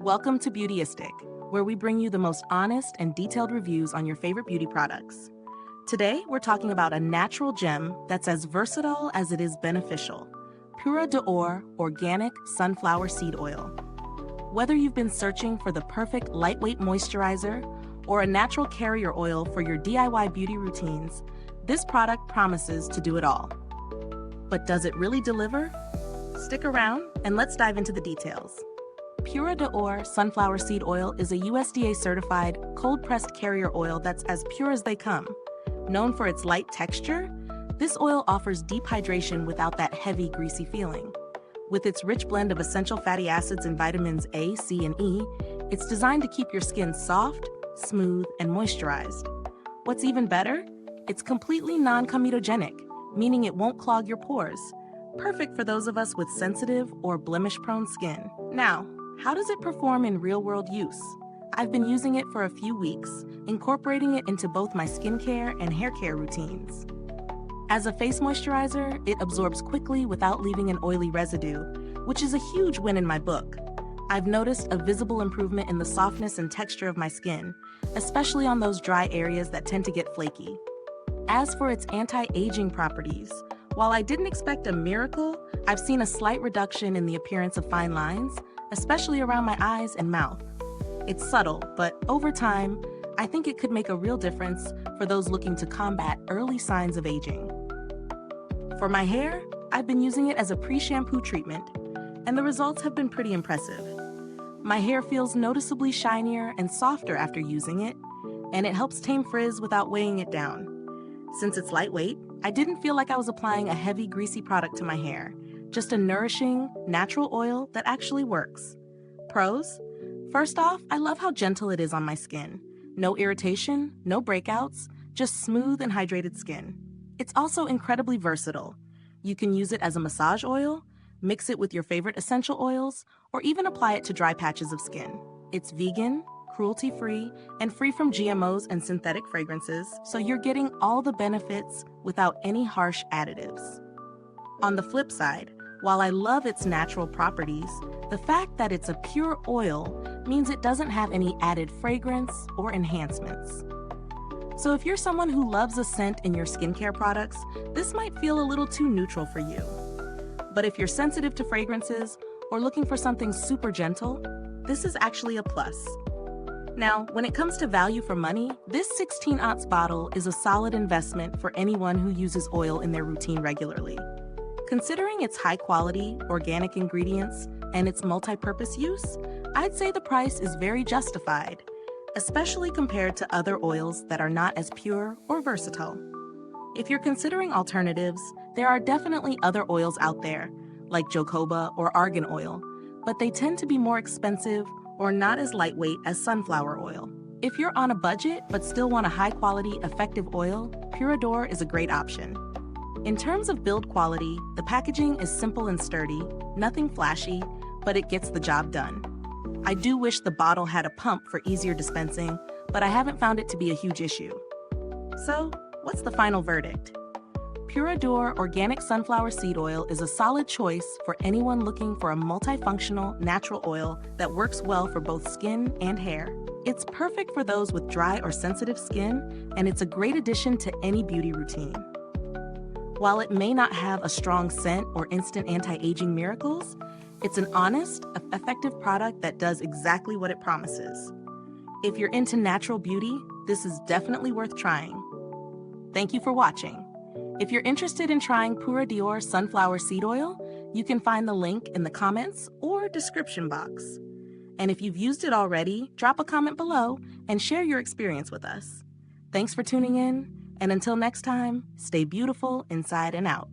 Welcome to Beautyistic, where we bring you the most honest and detailed reviews on your favorite beauty products. Today, we're talking about a natural gem that's as versatile as it is beneficial: Pura organic sunflower seed oil. Whether you've been searching for the perfect lightweight moisturizer or a natural carrier oil for your DIY beauty routines, this product promises to do it all. But does it really deliver? Stick around and let's dive into the details. Pura sunflower seed oil is a USDA-certified, cold-pressed carrier oil that's as pure as they come. Known for its light texture, this oil offers deep hydration without that heavy, greasy feeling. With its rich blend of essential fatty acids and vitamins A, C, and E, it's designed to keep your skin soft, smooth, and moisturized. What's even better? It's completely non-comedogenic, meaning it won't clog your pores. Perfect for those of us with sensitive or blemish-prone skin. Now, how does it perform in real-world use? I've been using it for a few weeks, incorporating it into both my skincare and hair care routines. As a face moisturizer, it absorbs quickly without leaving an oily residue, which is a huge win in my book. I've noticed a visible improvement in the softness and texture of my skin, especially on those dry areas that tend to get flaky. As for its anti-aging properties, while I didn't expect a miracle, I've seen a slight reduction in the appearance of fine lines, especially around my eyes and mouth. It's subtle, but over time, I think it could make a real difference for those looking to combat early signs of aging. For my hair, I've been using it as a pre-shampoo treatment, and the results have been pretty impressive. My hair feels noticeably shinier and softer after using it, and it helps tame frizz without weighing it down. Since it's lightweight, I didn't feel like I was applying a heavy, greasy product to my hair, just a nourishing, natural oil that actually works. Pros? First off, I love how gentle it is on my skin. No irritation, no breakouts, just smooth and hydrated skin. It's also incredibly versatile. You can use it as a massage oil, mix it with your favorite essential oils, or even apply it to dry patches of skin. It's vegan, cruelty-free, and free from GMOs and synthetic fragrances, so you're getting all the benefits without any harsh additives. On the flip side, while I love its natural properties, the fact that it's a pure oil means it doesn't have any added fragrance or enhancements. So if you're someone who loves a scent in your skincare products, this might feel a little too neutral for you. But if you're sensitive to fragrances or looking for something super gentle, this is actually a plus. Now, when it comes to value for money, this 16-ounce bottle is a solid investment for anyone who uses oil in their routine regularly. Considering its high-quality, organic ingredients and its multi-purpose use, I'd say the price is very justified, especially compared to other oils that are not as pure or versatile. If you're considering alternatives, there are definitely other oils out there, like jojoba or argan oil, but they tend to be more expensive or not as lightweight as sunflower oil. If you're on a budget but still want a high-quality, effective oil, Pura is a great option. In terms of build quality, the packaging is simple and sturdy, nothing flashy, but it gets the job done. I do wish the bottle had a pump for easier dispensing, but I haven't found it to be a huge issue. So, what's the final verdict? Pura organic sunflower seed oil is a solid choice for anyone looking for a multifunctional, natural oil that works well for both skin and hair. It's perfect for those with dry or sensitive skin, and it's a great addition to any beauty routine. While it may not have a strong scent or instant anti-aging miracles, it's an honest, effective product that does exactly what it promises. If you're into natural beauty, this is definitely worth trying. Thank you for watching. If you're interested in trying Pura sunflower seed oil, you can find the link in the comments or description box. And if you've used it already, drop a comment below and share your experience with us. Thanks for tuning in, and until next time, stay beautiful inside and out.